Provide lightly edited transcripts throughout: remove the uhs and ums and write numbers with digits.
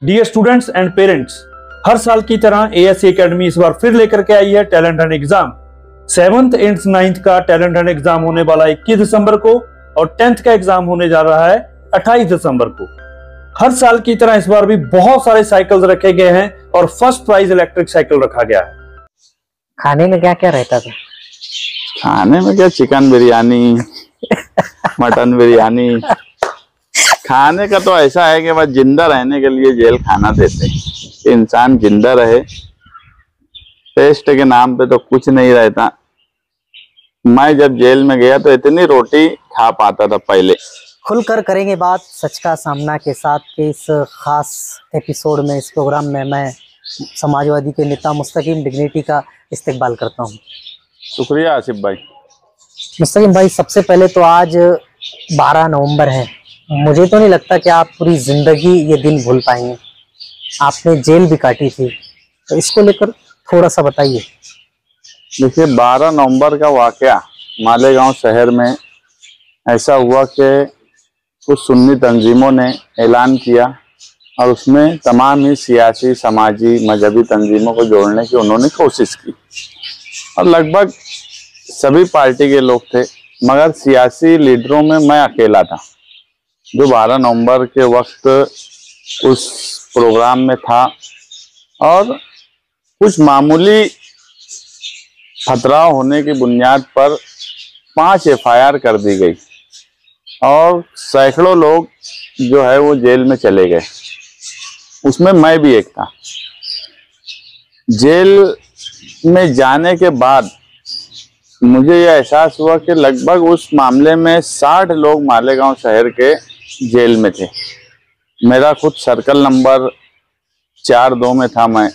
Dear students and parents, हर साल की तरह एएससी एकेडमी इस बार फिर लेकर के आई है talent Hunt exam. 7th and 9th का टैलेंट हंट एग्जाम होने वाला 21 दिसंबर को और 10th का एग्जाम होने जा रहा है 28 दिसंबर को। हर साल की तरह इस बार भी बहुत सारे साइकिल्स रखे गए हैं और फर्स्ट प्राइज इलेक्ट्रिक साइकिल रखा गया है। खाने में क्या क्या रहता था? खाने में क्या, चिकन बिरयानी मटन बिरयानी। खाने का तो ऐसा है कि बस जिंदा रहने के लिए जेल खाना देते हैं कि इंसान जिंदा रहे। टेस्ट के नाम पे तो कुछ नहीं रहता। मैं जब जेल में गया तो इतनी रोटी खा पाता था पहले। खुलकर करेंगे बात सच का सामना के साथ के इस खास एपिसोड में, इस प्रोग्राम में मैं समाजवादी के नेता मुस्तकीम डिग्निटी का इस्तेकबाल करता हूं। शुक्रिया आसिफ भाई। मुस्तकीम भाई, सबसे पहले तो आज 12 नवंबर है। मुझे तो नहीं लगता कि आप पूरी जिंदगी ये दिन भूल पाएंगे। आपने जेल भी काटी थी, तो इसको लेकर थोड़ा सा बताइए। देखिए, 12 नवंबर का वाकया मालेगांव शहर में ऐसा हुआ कि कुछ सुन्नी तंजीमों ने ऐलान किया और उसमें तमाम ही सियासी, समाजी, मजहबी तंजीमों को जोड़ने की उन्होंने कोशिश की और लगभग सभी पार्टी के लोग थे, मगर सियासी लीडरों में मैं अकेला था जो 12 नवंबर के वक्त उस प्रोग्राम में था। और कुछ मामूली खतरा होने की बुनियाद पर 5 FIR कर दी गई और सैकड़ों लोग जो है वो जेल में चले गए। उसमें मैं भी एक था। जेल में जाने के बाद मुझे यह एहसास हुआ कि लगभग उस मामले में 60 लोग मालेगांव शहर के जेल में थे। मेरा खुद सर्कल नंबर 4-2 में था मैं,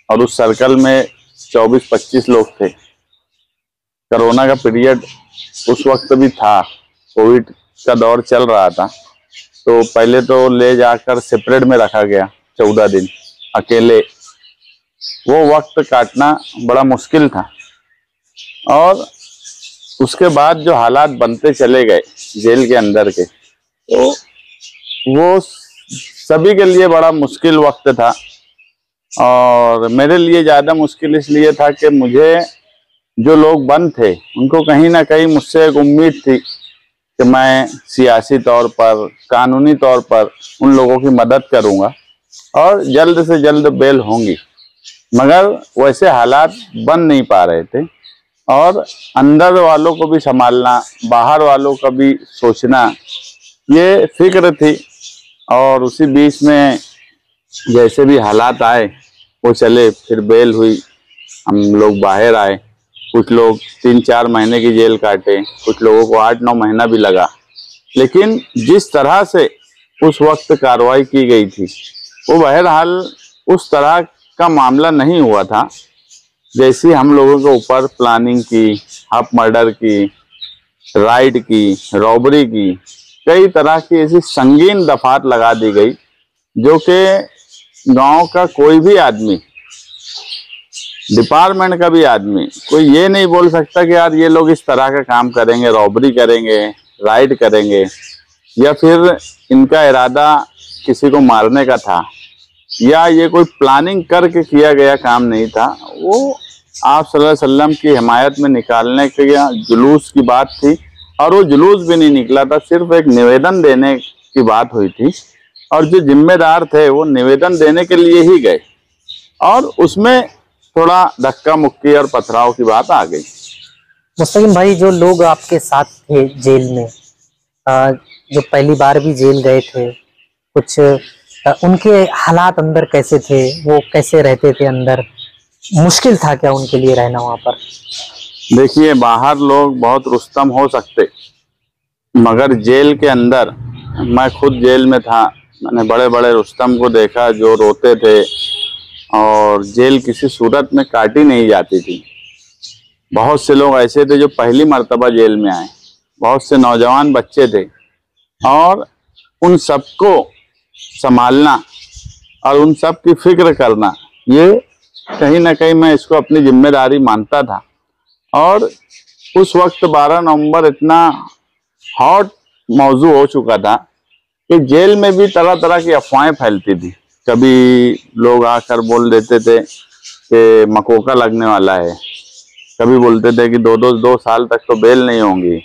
और उस सर्कल में 24-25 लोग थे। कोरोना का पीरियड उस वक्त भी था, कोविड का दौर चल रहा था, तो पहले तो ले जाकर सेपरेट में रखा गया 14 दिन अकेले। वो वक्त काटना बड़ा मुश्किल था और उसके बाद जो हालात बनते चले गए जेल के अंदर के, तो वो सभी के लिए बड़ा मुश्किल वक्त था। और मेरे लिए ज़्यादा मुश्किल इसलिए था कि मुझे जो लोग बंद थे उनको कहीं ना कहीं मुझसे एक उम्मीद थी कि मैं सियासी तौर पर, कानूनी तौर पर उन लोगों की मदद करूंगा और जल्द से जल्द बेल होंगी। मगर वैसे हालात बन नहीं पा रहे थे और अंदर वालों को भी संभालना, बाहर वालों का भी सोचना, ये फिक्र थी। और उसी बीच में जैसे भी हालात आए वो चले, फिर बेल हुई, हम लोग बाहर आए। कुछ लोग 3-4 महीने की जेल काटे, कुछ लोगों को 8-9 महीना भी लगा। लेकिन जिस तरह से उस वक्त कार्रवाई की गई थी वो बहरहाल उस तरह का मामला नहीं हुआ था जैसी हम लोगों के ऊपर प्लानिंग की, हाफ मर्डर की, राइड की, रॉबरी की, कई तरह की ऐसी संगीन दफात लगा दी गई जो कि गांव का कोई भी आदमी, डिपार्टमेंट का भी आदमी, कोई ये नहीं बोल सकता कि यार ये लोग इस तरह का काम करेंगे, रॉबरी करेंगे, राइड करेंगे, या फिर इनका इरादा किसी को मारने का था, या ये कोई प्लानिंग करके किया गया काम नहीं था। वो आप सल्लल्लाहु अलैहि वसल्लम की हिमायत में निकालने के जुलूस की बात थी और वो जुलूस भी नहीं निकला था, सिर्फ एक निवेदन देने की बात हुई थी और जो जिम्मेदार थे वो निवेदन देने के लिए ही गए और उसमें थोड़ा धक्का मुक्की और पथराव की बात आ गई। मुस्तकीम भाई, जो लोग आपके साथ थे जेल में, जो पहली बार भी जेल गए थे, कुछ उनके हालात अंदर कैसे थे? वो कैसे रहते थे अंदर? मुश्किल था क्या उनके लिए रहना वहां पर? देखिए, बाहर लोग बहुत रुस्तम हो सकते, मगर जेल के अंदर, मैं खुद जेल में था, मैंने बड़े बड़े रुस्तम को देखा जो रोते थे और जेल किसी सूरत में काटी नहीं जाती थी। बहुत से लोग ऐसे थे जो पहली मर्तबा जेल में आए, बहुत से नौजवान बच्चे थे और उन सबको संभालना और उन सब की फिक्र करना, ये कहीं ना कहीं मैं इसको अपनी जिम्मेदारी मानता था। और उस वक्त 12 नवंबर इतना हॉट मौजू हो चुका था कि जेल में भी तरह तरह की अफवाहें फैलती थी। कभी लोग आकर बोल देते थे कि मकोका लगने वाला है, कभी बोलते थे कि दो साल तक तो बेल नहीं होंगी,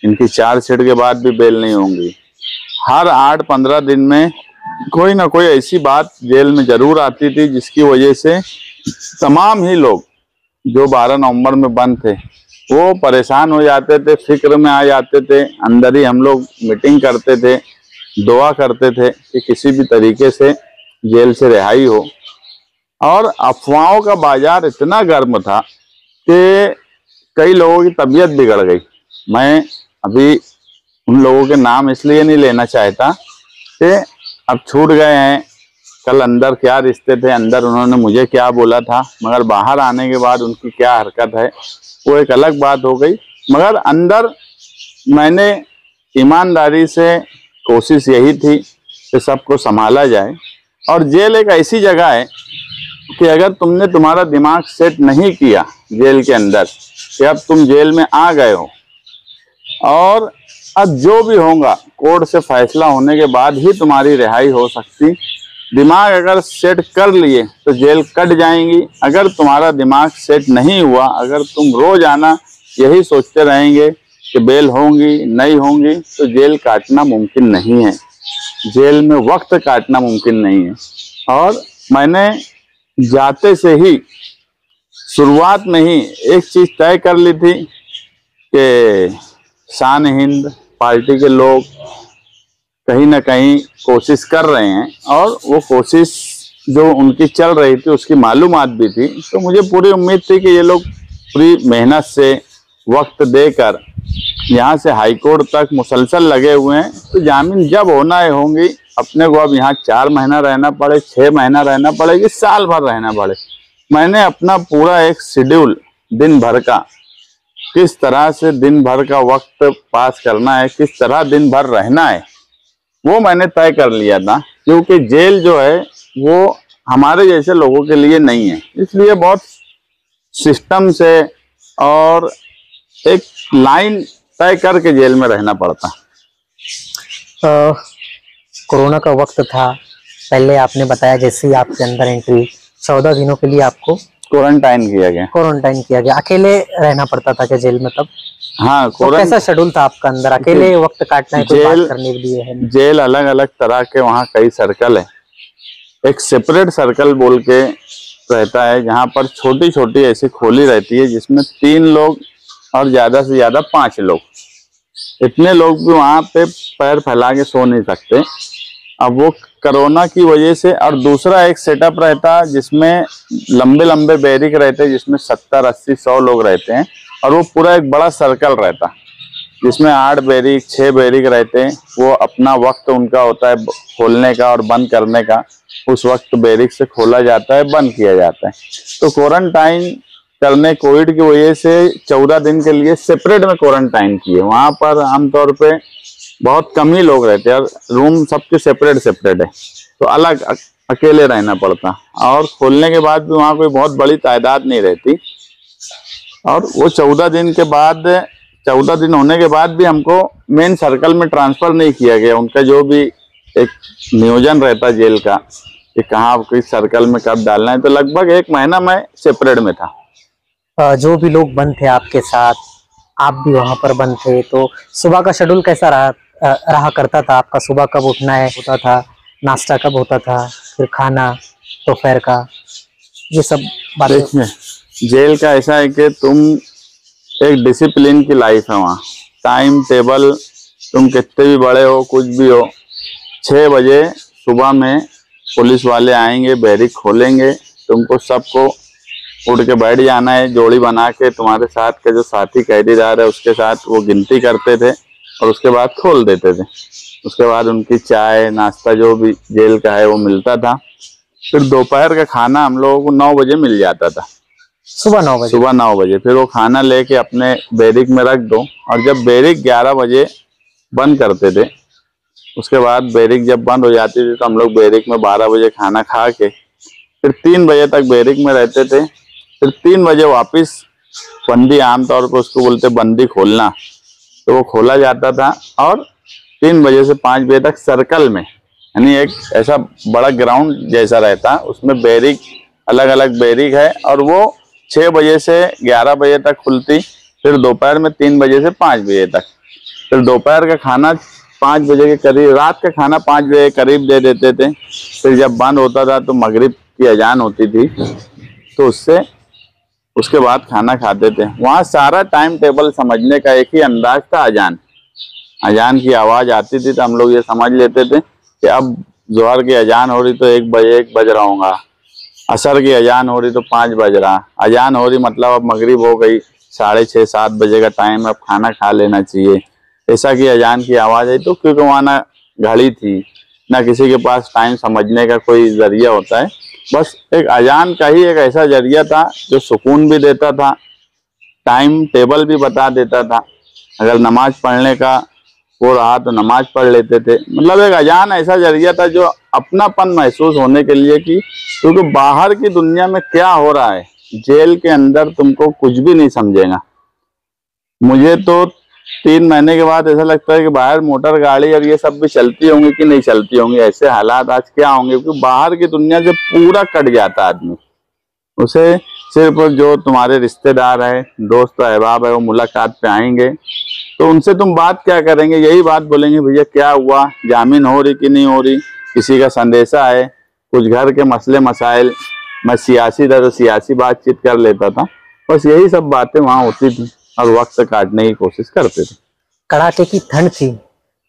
इनकी चार्जशीट के बाद भी बेल नहीं होंगी। हर 8-15 दिन में कोई ना कोई ऐसी बात जेल में जरूर आती थी जिसकी वजह से तमाम ही लोग जो 12 नवंबर में बंद थे वो परेशान हो जाते थे, फिक्र में आ जाते थे। अंदर ही हम लोग मीटिंग करते थे, दुआ करते थे कि किसी भी तरीके से जेल से रिहाई हो। और अफवाहों का बाजार इतना गर्म था कि कई लोगों की तबीयत बिगड़ गई। मैं अभी उन लोगों के नाम इसलिए नहीं लेना चाहता कि अब छूट गए हैं, कल अंदर क्या रिश्ते थे, अंदर उन्होंने मुझे क्या बोला था, मगर बाहर आने के बाद उनकी क्या हरकत है वो एक अलग बात हो गई। मगर अंदर मैंने ईमानदारी से कोशिश यही थी कि सबको संभाला जाए। और जेल एक ऐसी जगह है कि अगर तुमने तुम्हारा दिमाग सेट नहीं किया जेल के अंदर कि अब तुम जेल में आ गए हो और अब जो भी होगा कोर्ट से फैसला होने के बाद ही तुम्हारी रिहाई हो सकती, दिमाग अगर सेट कर लिए तो जेल कट जाएंगी। अगर तुम्हारा दिमाग सेट नहीं हुआ, अगर तुम रोजाना यही सोचते रहेंगे कि बेल होंगी नहीं होंगी, तो जेल काटना मुमकिन नहीं है, जेल में वक्त काटना मुमकिन नहीं है। और मैंने जाते से ही शुरुआत में ही एक चीज तय कर ली थी कि शान हिंद पार्टी के लोग कहीं ना कहीं कोशिश कर रहे हैं और वो कोशिश जो उनकी चल रही थी उसकी मालूमात भी थी। तो मुझे पूरी उम्मीद थी कि ये लोग पूरी मेहनत से वक्त देकर यहाँ से हाई कोर्ट तक मुसलसल लगे हुए हैं, तो जामीन जब होना है होंगी। अपने को अब यहाँ 4 महीना रहना पड़े, 6 महीना रहना पड़े कि साल भर रहना पड़े, मैंने अपना पूरा एक शेड्यूल दिन भर का, किस तरह से दिन भर का वक्त पास करना है, किस तरह दिन भर रहना है, वो मैंने तय कर लिया था। क्योंकि जेल जो है वो हमारे जैसे लोगों के लिए नहीं है, इसलिए बहुत सिस्टम से और एक लाइन तय करके जेल में रहना पड़ता। कोरोना का वक्त था, पहले आपने बताया जैसे ही आपके अंदर एंट्री 14 दिनों के लिए आपको क्वारंटाइन किया गया। अकेले रहना पड़ता था क्या जेल में तब? हाँ, तो कैसा शेड्यूल था आपका अंदर? अकेले वक्त काटना है, कोई बात करने के लिए है? जेल अलग अलग तरह के, वहाँ कई सर्कल है। एक सेपरेट सर्कल बोल के रहता है जहाँ पर छोटी छोटी ऐसी खोली रहती है जिसमें 3 लोग और ज्यादा से ज्यादा 5 लोग, इतने लोग भी वहाँ पे पैर फैला के सो नहीं सकते। अब वो कोरोना की वजह से। और दूसरा एक सेटअप रहता जिसमें लंबे लंबे बैरिक रहते जिसमें 70, 80, 100 लोग रहते हैं, और वो पूरा एक बड़ा सर्कल रहता जिसमें 8 बैरिक 6 बैरिक रहते हैं। वो अपना वक्त उनका होता है खोलने का और बंद करने का, उस वक्त बैरिक से खोला जाता है, बंद किया जाता है। तो क्वारंटाइन करने कोविड की वजह से 14 दिन के लिए सेपरेट में क्वारंटाइन किए। वहाँ पर आमतौर पे बहुत कम ही लोग रहते हैं और रूम सबके सेपरेट सेपरेट है, तो अलग अकेले रहना पड़ता। और खोलने के बाद भी वहाँ कोई बहुत बड़ी तादाद नहीं रहती। और वो 14 दिन के बाद, 14 दिन होने के बाद भी हमको मेन सर्कल में ट्रांसफर नहीं किया गया। उनका जो भी एक नियोजन रहता जेल का कि कहाँ किस सर्कल में कब डालना है, तो लगभग 1 महीना मैं सेपरेट में था। जो भी लोग बंद थे आपके साथ, आप भी वहां पर बंद थे, तो सुबह का शेड्यूल कैसा रहा करता था आपका? सुबह कब उठना है होता था, नाश्ता कब होता था, फिर खाना दोपहर का, ये सब बातें? देखिए, जेल का ऐसा है कि तुम एक डिसिप्लिन की लाइफ है वहाँ। टाइम टेबल, तुम कितने भी बड़े हो कुछ भी हो, 6 बजे सुबह में पुलिस वाले आएंगे, बैरिक खोलेंगे, तुमको सबको उठ के बैठ जाना है। जोड़ी बना के तुम्हारे साथ के जो साथी कैदीदार है उसके साथ वो गिनती करते थे और उसके बाद खोल देते थे। उसके बाद उनकी चाय नाश्ता जो भी जेल का है वो मिलता था। फिर दोपहर का खाना हम लोगों को 9 बजे मिल जाता था, सुबह 9 बजे। सुबह 9 बजे। फिर वो खाना लेके अपने बैरिक में रख दो, और जब बैरिक 11 बजे बंद करते थे, उसके बाद बैरिक जब बंद हो जाती थी तो हम लोग बैरिक में 12 बजे खाना खा के फिर 3 बजे तक बैरिक में रहते थे। फिर 3 बजे वापस बंदी, आमतौर पर उसको बोलते बंदी खोलना, तो वो खोला जाता था। और 3 बजे से 5 बजे तक सर्कल में यानी एक ऐसा बड़ा ग्राउंड जैसा रहता, उसमें बैरिक, अलग अलग बैरिक है, और वो 6 बजे से 11 बजे तक खुलती, फिर दोपहर में 3 बजे से 5 बजे तक, फिर दोपहर का खाना 5 बजे के करीब, रात का खाना 5 बजे के करीब दे देते थे। फिर जब बंद होता था तो मगरिब की अजान होती थी, तो उसके बाद खाना खाते थे। वहाँ सारा टाइम टेबल समझने का एक ही अंदाज था, अजान की आवाज़ आती थी तो हम लोग ये समझ लेते थे कि अब जोहर की अजान हो रही तो 1 बज रहा होगा, असर की अजान हो रही तो 5 बज रहा, अजान हो रही मतलब अब मगरिब हो गई, 6:30-7 बजे का टाइम, अब खाना खा लेना चाहिए। ऐसा कि अजान की आवाज़ आई, तो क्योंकि वहाँ ना घड़ी थी ना किसी के पास टाइम समझने का कोई जरिया होता है, बस एक अजान का ही एक ऐसा जरिया था जो सुकून भी देता था, टाइम टेबल भी बता देता था। अगर नमाज पढ़ने का हो रहा तो नमाज पढ़ लेते थे। मतलब एक अजान ऐसा जरिया था जो अपनापन महसूस होने के लिए, कि क्योंकि बाहर की दुनिया में क्या हो रहा है, जेल के अंदर तुमको कुछ भी नहीं समझेगा। मुझे तो 3 महीने के बाद ऐसा लगता है कि बाहर मोटर गाड़ी और ये सब भी चलती होंगी कि नहीं चलती होंगी, ऐसे हालात आज क्या होंगे, क्योंकि बाहर की दुनिया से पूरा कट जाता आदमी। उसे सिर्फ जो तुम्हारे रिश्तेदार है, दोस्त अहबाब है, वो मुलाकात पे आएंगे तो उनसे तुम बात क्या करेंगे, यही बात बोलेंगे, भैया क्या हुआ, जामीन हो रही कि नहीं हो रही, किसी का संदेशा है, कुछ घर के मसले मसाइल। मैं सियासी था तो सियासी बातचीत कर लेता था, बस यही सब बातें वहाँ होती थी और वक्त काटने की कोशिश करते थे। कड़ाके की ठंड थी,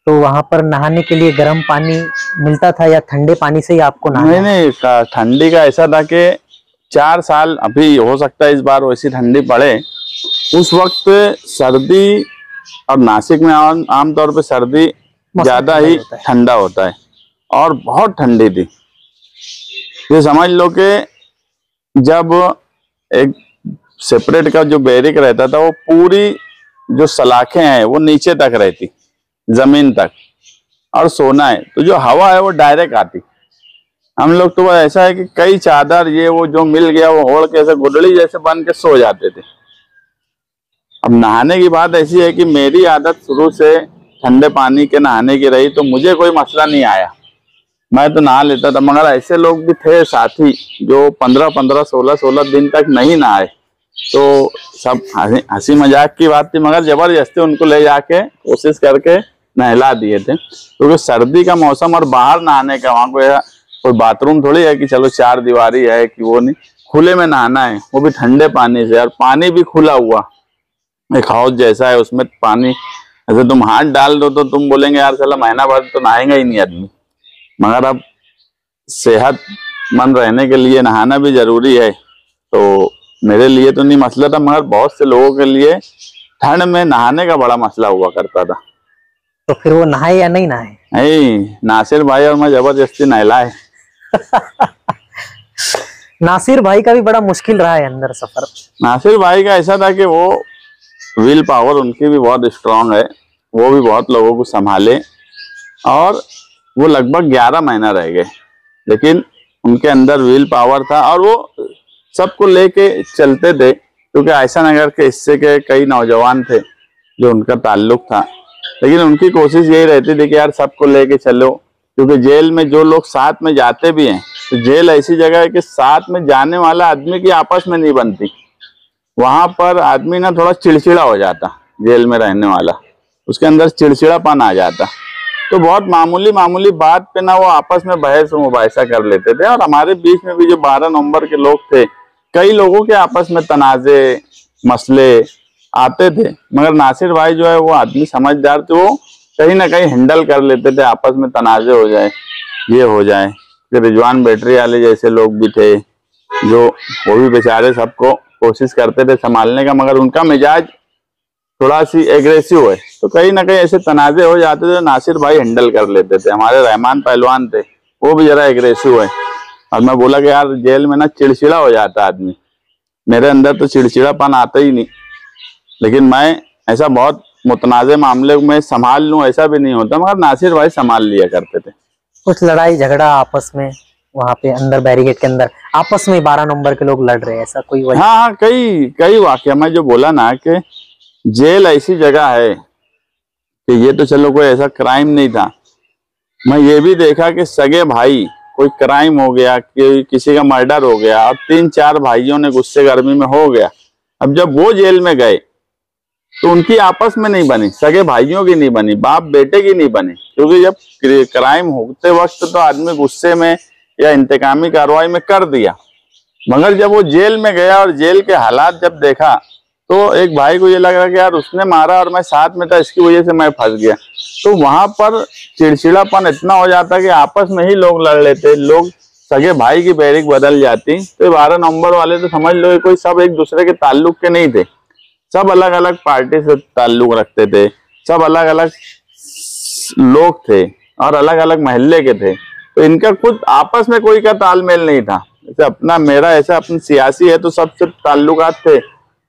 तो वहां पर नहाने के लिए गर्म पानी मिलता था या ठंडे पानी से ही आपको नहाना? नहीं, ठंडी का ऐसा था कि 4 साल, अभी हो सकता है इस बार वैसी ठंडी पड़े, उस वक्त सर्दी, और नासिक में आमतौर पे सर्दी ज्यादा ही ठंडा होता है और बहुत ठंडी थी। ये समझ लो कि जब एक सेपरेट का जो बैरिक रहता था, वो पूरी जो सलाखें हैं वो नीचे तक रहती, जमीन तक, और सोना है तो जो हवा है वो डायरेक्ट आती। हम लोग तो ऐसा है कि कई चादर ये वो जो मिल गया वो ओढ़ के ऐसे गुडली जैसे बन के सो जाते थे। अब नहाने की बात ऐसी है कि मेरी आदत शुरू से ठंडे पानी के नहाने की रही, तो मुझे कोई मसला नहीं आया, मैं तो नहा लेता था। मगर ऐसे लोग भी थे साथी जो 15-15, 16-16 दिन तक नहीं नहाए, तो सब हंसी मजाक की बात थी, मगर जबरदस्ती उनको ले जाके कोशिश करके नहला दिए थे, क्योंकि सर्दी का मौसम और बाहर नहाने का, वहाँ कोई बाथरूम थोड़ी है कि चलो 4 दीवारी है कि वो नहीं, खुले में नहाना है, वो भी ठंडे पानी से, और पानी भी खुला हुआ, एक हाउस जैसा है, उसमें पानी ऐसे तुम हाथ डाल दो तो तुम बोलेंगे यार चला महीना भर तो नहाएगा ही नहीं आदमी। मगर अब सेहतमंद रहने के लिए नहाना भी जरूरी है, तो मेरे लिए तो नहीं मसला था, मगर बहुत से लोगों के लिए ठंड में नहाने का बड़ा मसला हुआ करता था। तो फिर वो नहाए या नहीं नहाए? नहीं, नासिर भाई और मैं जबरदस्ती नहलाए। नासिर भाई का भी बड़ा मुश्किल रहा है अंदर सफर। नासिर भाई का ऐसा था कि वो विल पावर उनकी भी बहुत स्ट्रांग है, वो भी बहुत लोगों को संभाले, और वो लगभग 11 महीना रह गए, लेकिन उनके अंदर विल पावर था और वो सबको लेके चलते थे, क्योंकि आयशा नगर के हिस्से के कई नौजवान थे जो उनका ताल्लुक था, लेकिन उनकी कोशिश यही रहती थी कि यार सबको लेके चलो, क्योंकि जेल में जो लोग साथ में जाते भी हैं, तो जेल ऐसी जगह है कि साथ में जाने वाला आदमी की आपस में नहीं बनती, वहां पर आदमी ना थोड़ा चिड़चिड़ा हो जाता, जेल में रहने वाला, उसके अंदर चिड़चिड़ापन आ जाता, तो बहुत मामूली बात पे ना वो आपस में बहस मुबाहिसा कर लेते थे। और हमारे बीच में भी जो 12 नंबर के लोग थे, कई लोगों के आपस में तनाजे मसले आते थे, मगर नासिर भाई जो है वो आदमी समझदार थे, वो कहीं ना कहीं हैंडल कर लेते थे, आपस में तनाजे हो जाए, ये हो जाए। फिर रिजवान बैटरी वाले जैसे लोग भी थे, जो वो भी बेचारे सबको कोशिश करते थे संभालने का, मगर उनका मिजाज थोड़ा सी एग्रेसिव है, तो कहीं ना कहीं ऐसे तनाजे हो जाते थे, नासिर भाई हैंडल कर लेते थे। हमारे रहमान पहलवान थे, वो भी जरा एग्रेसिव है, और मैं बोला कि यार जेल में ना चिड़चिड़ा हो जाता आदमी, मेरे अंदर तो चिड़चिड़ापन आता ही नहीं, लेकिन मैं ऐसा बहुत मुतनाज़े मामले में संभाल लूं ऐसा भी नहीं होता, मगर नासिर भाई संभाल लिया करते थे। कुछ लड़ाई झगड़ा आपस में वहां पे अंदर बैरिकेड के अंदर आपस में 12 नंबर के लोग लड़ रहे हैं, ऐसा कोई वजह? हाँ, कई वाकया, मैं जो बोला ना कि जेल ऐसी जगह है कि ये तो चलो कोई ऐसा क्राइम नहीं था, मैं ये भी देखा कि सगे भाई, कोई क्राइम हो गया, किसी का मर्डर हो गया और 3-4 भाइयों ने गुस्से गर्मी में हो गया, अब जब वो जेल में गए तो उनकी आपस में नहीं बनी, सगे भाइयों की नहीं बनी, बाप बेटे की नहीं बनी, क्योंकि जब क्राइम होते वक्त तो आदमी गुस्से में या इंतकामी कार्रवाई में कर दिया, मगर जब वो जेल में गया और जेल के हालात जब देखा तो एक भाई को ये लग रहा कि यार उसने मारा और मैं साथ में था, इसकी वजह से मैं फंस गया। तो वहां पर चिड़चिड़ापन इतना हो जाता कि आपस में ही लोग लड़ लेते, लोग सगे भाई की बैरिक बदल जाती। तो 12 नवंबर वाले तो समझ लो कोई सब एक दूसरे के ताल्लुक के नहीं थे, सब अलग अलग पार्टी से ताल्लुक रखते थे, सब अलग अलग लोग थे और अलग अलग मोहल्ले के थे। तो इनका खुद आपस में कोई का तालमेल नहीं था, जैसे अपना मेरा ऐसा अपन सियासी है तो सबसे ताल्लुकात थे,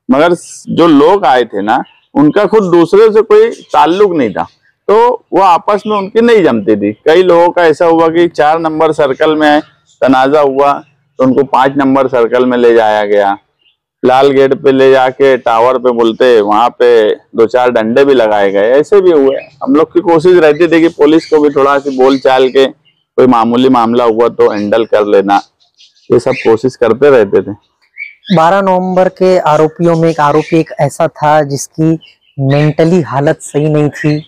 मगर जो लोग आए थे ना उनका खुद दूसरे से कोई ताल्लुक नहीं था, तो वो आपस में उनकी नहीं जमती थी। कई लोगों का ऐसा हुआ कि 4 नंबर सर्कल में तनाजा हुआ तो उनको 5 नंबर सर्कल में ले जाया गया, लाल गेट पे ले जाके टावर पे बोलते वहां पे 2-4 डंडे भी लगाए गए, ऐसे भी हुए। हम लोग की कोशिश रहती थी कि पुलिस को भी थोड़ा सी बोल चाल के कोई मामूली मामला हुआ तो हैंडल कर लेना, ये सब कोशिश करते रहते थे। 12 नवंबर के आरोपियों में एक आरोपी एक ऐसा था जिसकी मेंटली हालत सही नहीं थी,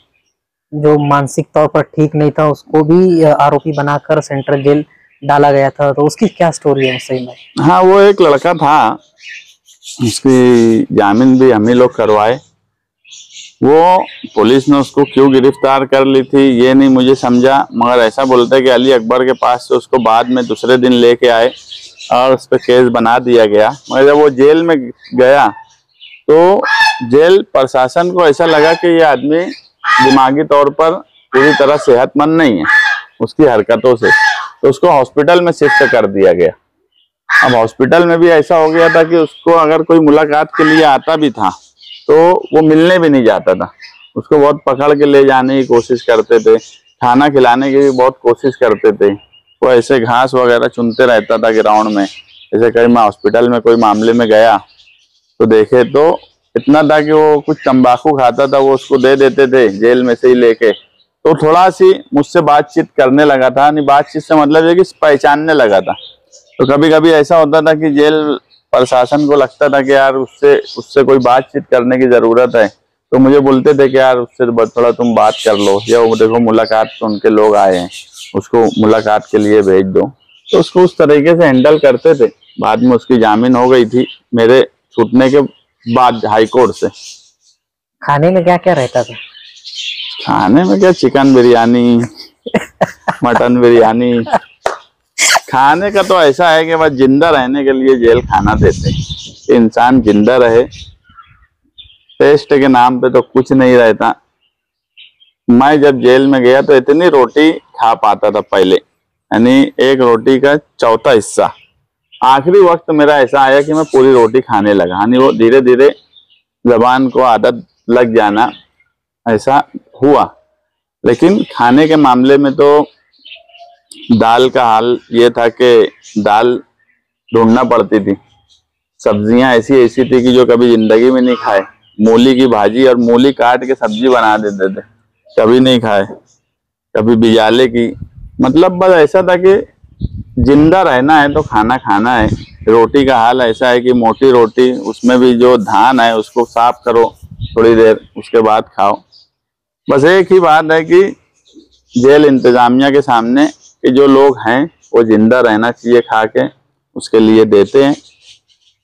जो मानसिक तौर पर ठीक नहीं था, उसको भी आरोपी बनाकर सेंट्रल जेल डाला गया था। तो उसकी क्या स्टोरी है सही में? हाँ, वो एक लड़का था, उसकी जामीन भी हम ही लोग करवाए। वो पुलिस ने उसको क्यों गिरफ्तार कर ली थी ये नहीं मुझे समझा, मगर ऐसा बोलते हैं कि अली अकबर के पास से उसको बाद में दूसरे दिन लेके आए और उस पर केस बना दिया गया। मगर जब वो जेल में गया तो जेल प्रशासन को ऐसा लगा कि ये आदमी दिमागी तौर पर पूरी तरह सेहतमंद नहीं है उसकी हरकतों से, तो उसको हॉस्पिटल में शिफ्ट कर दिया गया। अब हॉस्पिटल में भी ऐसा हो गया था कि उसको अगर कोई मुलाकात के लिए आता भी था तो वो मिलने भी नहीं जाता था, उसको बहुत पकड़ के ले जाने की कोशिश करते थे, खाना खिलाने की भी बहुत कोशिश करते थे। वो ऐसे घास वगैरह चुनते रहता था ग्राउंड में। जैसे कहीं मैं हॉस्पिटल में कोई मामले में गया तो देखे तो इतना था कि वो कुछ तंबाकू खाता था, वो उसको दे देते थे जेल में से ही लेके, तो थोड़ा सी मुझसे बातचीत करने लगा था। नहीं, बातचीत से मतलब है कि पहचानने लगा था। तो कभी कभी ऐसा होता था कि जेल प्रशासन को लगता था कि यार उससे कोई बातचीत करने की जरूरत है, तो मुझे बोलते थे कि यार उससे थोड़ा तुम बात कर लो, या वो देखो मुलाकात तो उनके लोग आए हैं, उसको मुलाकात के लिए भेज दो। तो उसको उस तरीके से हैंडल करते थे। बाद में उसकी जामीन हो गई थी मेरे छूटने के बाद हाई कोर्ट से। खाने में क्या क्या रहता था? खाने में क्या, चिकन बिरयानी, मटन बिरयानी। खाने का तो ऐसा है कि बस जिंदा रहने के लिए जेल खाना देते हैं, इंसान जिंदा रहे, टेस्ट के नाम पे तो कुछ नहीं रहता। मैं जब जेल में गया तो इतनी रोटी खा पाता था पहले, यानी एक रोटी का चौथा हिस्सा। आखिरी वक्त मेरा ऐसा आया कि मैं पूरी रोटी खाने लगा, यानी वो धीरे धीरे जबान को आदत लग जाना ऐसा हुआ। लेकिन खाने के मामले में तो दाल का हाल ये था कि दाल ढूंढना पड़ती थी, सब्जियां ऐसी ऐसी थी कि जो कभी जिंदगी में नहीं खाए। मूली की भाजी और मूली काट के सब्जी बना देते थे, कभी नहीं खाए। कभी बिजाले की, मतलब बस ऐसा था कि जिंदा रहना है तो खाना खाना है। रोटी का हाल ऐसा है कि मोटी रोटी, उसमें भी जो धान है उसको साफ करो थोड़ी देर, उसके बाद खाओ। बस एक ही बात है कि जेल इंतजामिया के सामने कि जो लोग हैं वो जिंदा रहना चाहिए खा के, उसके लिए देते हैं।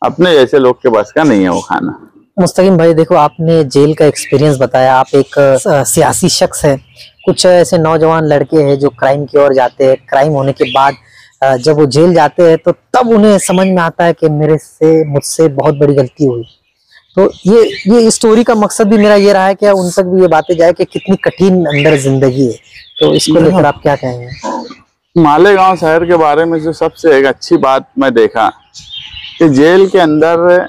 अपने जैसे लोग के बस का नहीं है वो खाना। मुस्तकीम भाई, देखो आपने जेल का एक्सपीरियंस बताया, आप एक सियासी शख्स है। कुछ ऐसे नौजवान लड़के हैं जो क्राइम की ओर जाते हैं, क्राइम होने के बाद जब वो जेल जाते हैं तो तब उन्हें समझ में आता है कि मुझसे बहुत बड़ी गलती हुई। तो ये स्टोरी का मकसद भी मेरा ये रहा है कि उन तक भी ये बातें जाए कि कितनी कठिन अंदर जिंदगी है। तो इसको लेकर आप क्या कहेंगे? मालेगांव शहर के बारे में जो सबसे एक अच्छी बात मैं देखा कि जेल के अंदर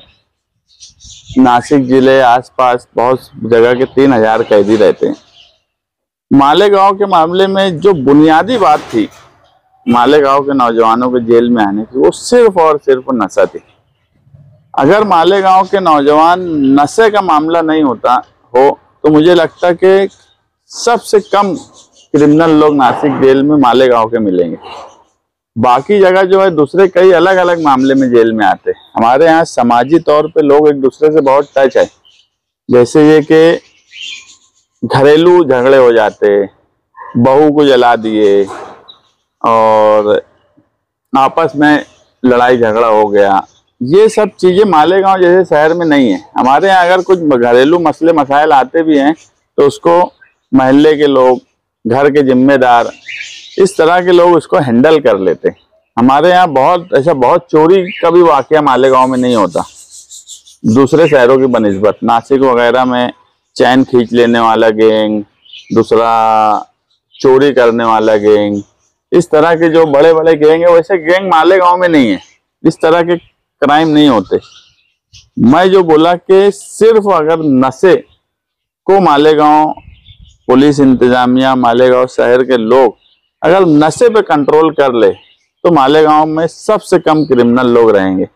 नासिक जिले आसपास बहुत जगह के 3000 कैदी रहते हैं। मालेगांव के मामले में जो बुनियादी बात थी मालेगांव के नौजवानों के जेल में आने की, वो सिर्फ और सिर्फ नशा थी। अगर मालेगांव के नौजवान नशे का मामला नहीं होता हो तो मुझे लगता कि सबसे कम क्रिमिनल लोग नासिक जेल में मालेगांव के मिलेंगे। बाकी जगह जो है दूसरे कई अलग अलग मामले में जेल में आते हैं। हमारे यहाँ समाजी तौर पे लोग एक दूसरे से बहुत टच है। जैसे ये कि घरेलू झगड़े हो जाते, बहू को जला दिए और आपस में लड़ाई झगड़ा हो गया, ये सब चीजें मालेगांव जैसे शहर में नहीं है। हमारे यहाँ अगर कुछ घरेलू मसले मसाइल आते भी हैं तो उसको मोहल्ले के लोग, घर के जिम्मेदार, इस तरह के लोग उसको हैंडल कर लेते। हमारे यहाँ बहुत चोरी का भी वाकया मालेगांव में नहीं होता दूसरे शहरों की बनिस्बत। नासिक वगैरह में चैन खींच लेने वाला गैंग, दूसरा चोरी करने वाला गैंग, इस तरह के जो बड़े बड़े गैंग है वैसे गैंग मालेगांव में नहीं है। इस तरह के क्राइम नहीं होते। मैं जो बोला कि सिर्फ अगर नशे को मालेगांव पुलिस इंतजामिया, मालेगांव शहर के लोग अगर नशे पे कंट्रोल कर ले तो मालेगांव में सबसे कम क्रिमिनल लोग रहेंगे।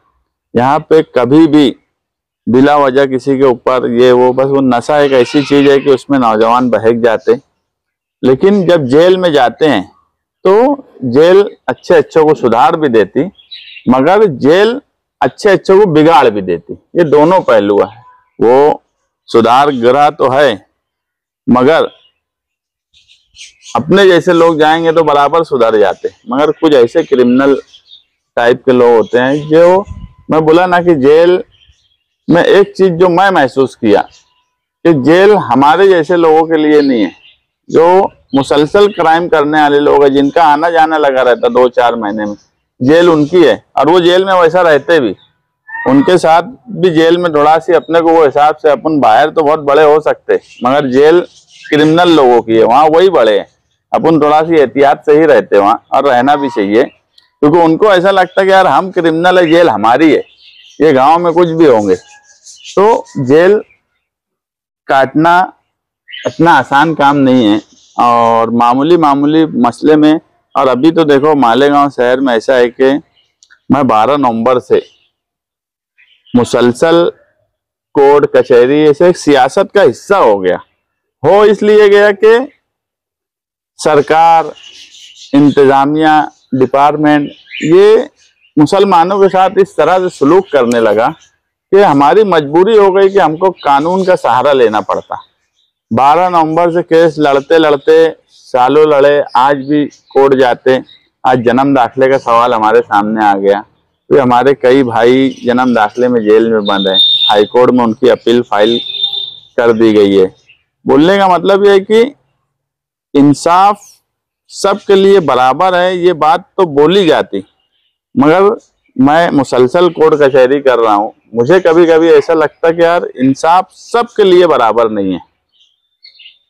यहाँ पे कभी भी बिला वजह किसी के ऊपर ये वो, बस वो नशा एक ऐसी चीज है कि उसमें नौजवान बहक जाते। लेकिन जब जेल में जाते हैं तो जेल अच्छे अच्छों को सुधार भी देती, मगर जेल अच्छे अच्छों को बिगाड़ भी देती। ये दोनों पहलू है। वो सुधार गृह तो है, मगर अपने जैसे लोग जाएंगे तो बराबर सुधर जाते। मगर कुछ ऐसे क्रिमिनल टाइप के लोग होते हैं जो, मैं बोला ना कि जेल में एक चीज जो मैं महसूस किया कि जेल हमारे जैसे लोगों के लिए नहीं है। जो मुसलसल क्राइम करने वाले लोग हैं, जिनका आना जाना लगा रहता 2-4 महीने में, जेल उनकी है। और वो जेल में वैसा रहते भी, उनके साथ भी जेल में थोड़ा सी अपने को वो हिसाब से, अपन बाहर तो बहुत बड़े हो सकते मगर जेल क्रिमिनल लोगों की है, वहाँ वही बड़े हैं। अपन थोड़ा सी एहतियात से ही रहते वहाँ, और रहना भी चाहिए, क्योंकि उनको ऐसा लगता है कि यार हम क्रिमिनल है, जेल हमारी है, ये गांव में कुछ भी होंगे। तो जेल काटना इतना आसान काम नहीं है। और मामूली मसले में, और अभी तो देखो मालेगांव शहर में ऐसा है कि मैं 12 नवंबर से मुसलसल कोर्ट कचहरी ऐसे एक सियासत का हिस्सा हो गया। हो इसलिए गया कि सरकार, इंतजामिया, डिपार्टमेंट ये मुसलमानों के साथ इस तरह से सलूक करने लगा कि हमारी मजबूरी हो गई कि हमको कानून का सहारा लेना पड़ता। 12 नवंबर से केस लड़ते लड़ते सालों लड़े, आज भी कोर्ट जाते। आज जन्म दाखिले का सवाल हमारे सामने आ गया, तो हमारे कई भाई जन्म दाखिले में जेल में बंद है। हाई कोर्ट में उनकी अपील फाइल कर दी गई है। बोलने का मतलब ये है कि इंसाफ सबके लिए बराबर है, ये बात तो बोली जाती, मगर मैं मुसलसल कोर्ट कचहरी कर रहा हूँ, मुझे कभी कभी ऐसा लगता कि यार इंसाफ सबके लिए बराबर नहीं है।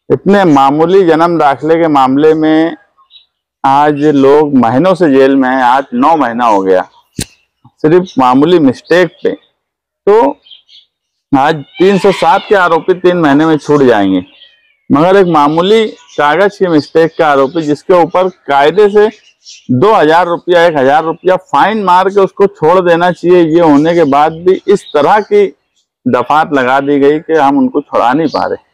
इतने मामूली जन्म दाखिले के मामले में आज लोग महीनों से जेल में हैं। आज 9 महीना हो गया सिर्फ मामूली मिस्टेक पे। तो आज 307 के आरोपी 3 महीने में छूट जाएंगे, मगर एक मामूली कागज की मिस्टेक का आरोपी जिसके ऊपर कायदे से 2000 रुपया 1000 रुपया फाइन मार के उसको छोड़ देना चाहिए, ये होने के बाद भी इस तरह की दफात लगा दी गई कि हम उनको छुड़ा नहीं पा रहे।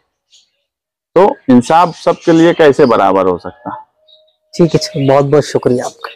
तो इंसाफ सबके लिए कैसे बराबर हो सकता? ठीक है, बहुत बहुत शुक्रिया आपका।